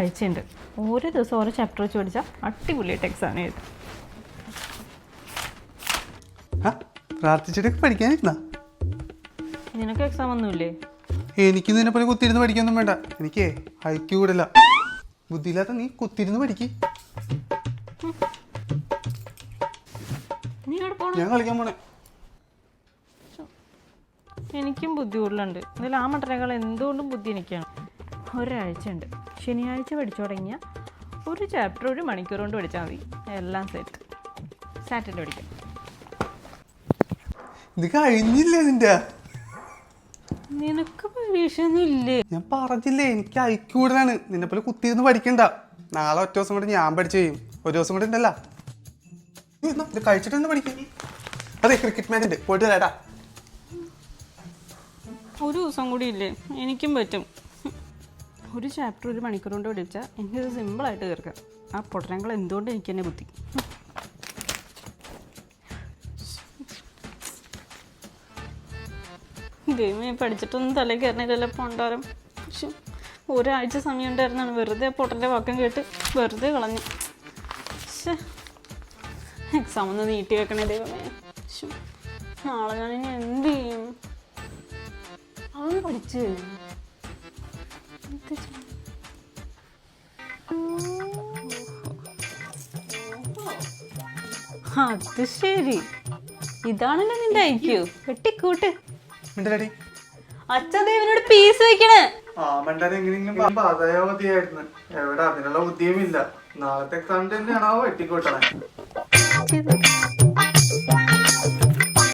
ഒരാഴ്ചയുണ്ട്. ഓരോ ദിവസം ഓരോ ചാപ്റ്റർ വെച്ച് പഠിച്ചാൽ അടിപൊളിയായിട്ട് എക്സാം എഴുതും. പ്രാർത്ഥിച്ചിട്ടൊക്കെ പഠിക്കാനിരുന്ന നിനക്ക് എക്സാം ഒന്നുമില്ലേ? എനിക്ക് നിന്നെ പോലെ കുത്തിരുന്ന് പഠിക്കൊന്നും വേണ്ട. എനിക്ക് ഹൈക്ക് കൂടല്ല. ബുദ്ധിയില്ലാത്ത നീ കുത്തിരുന്ന് പഠിക്ക്. ഞാൻ കളിക്കാൻ പോണേ. എനിക്കും ബുദ്ധി കൂടുതലുണ്ട്. ഇതിൽ ആ മട്ടനേക്കാൾ എന്തുകൊണ്ടും ബുദ്ധി എനിക്കാണ്. ഒരാഴ്ച ഉണ്ട്. ശനിയാഴ്ച പഠിച്ചു തുടങ്ങിയാൽ ഒരു ചാപ്റ്റർ 1 മണിക്കൂർ കൊണ്ട് പഠിച്ചാൽ മതി. എല്ലാം സെറ്റ്. സാറ്റർഡേ പഠിക്കാം. ഇത് കഴിഞ്ഞില്ലേ നിന്റെ? നിനക്ക് പരീക്ഷയൊന്നും ഇല്ലേ? ഞാൻ പറഞ്ഞില്ലേ എനിക്ക് ഹൈക്ക് കൂടുതലാണ്. നിന്നെ പോലെ കുത്തിരുന്ന് പഠിക്കണ്ട. നാളെ ഒറ്റ ദിവസം കൊണ്ട് ഞാൻ പഠിച്ചു കഴിയും. ഒരു ദിവസം കൂടെ ഉണ്ടല്ലോ. ഇത് കഴിച്ചിട്ടൊന്ന് പഠിക്കും. അതെ, ക്രിക്കറ്റ് മാച്ച് ഉണ്ട്, പോയിട്ട് വരാടാ. ഒരു ദിവസം കൂടി ഇല്ലേ? എനിക്കും പറ്റും. ഒരു ചാപ്റ്റർ 1 മണിക്കൂർ കൊണ്ട് പഠിച്ചാൽ എനിക്കത് സിമ്പിളായിട്ട് തീർക്കാം. ആ പൊട്ടനങ്ങൾ എന്തുകൊണ്ട് എനിക്ക് തന്നെ ബുദ്ധി. ദൈവമേ, പഠിച്ചിട്ടൊന്നും തല കയറണില്ലല്ലോ പണ്ടാരം. പക്ഷെ ഒരാഴ്ച സമയം ഉണ്ടായിരുന്നാണ്. വെറുതെ പൊട്ടൻ്റെ വാക്കം കേട്ട് വെറുതെ കളഞ്ഞു. പക്ഷേ എക്സാം ഒന്ന് നീട്ടി വെക്കണേ ദൈവമേ. നാളെ ഞാൻ ഇനി എന്ത് ചെയ്യും? അവൻ പഠിച്ചു അത് ശരി, ഇതാണല്ലോ നിന്റെ ഐക്യു. വെട്ടിക്കൂട്ട്. അച്ഛദേവനോട് പീസ് വെക്കണേ. എവിടെ അതിനുള്ള ബുദ്ധിയുമില്ല. നാളത്തെ എക്സാമിന്റെ തന്നെയാണോ വെട്ടിക്കൂട്ടണേ?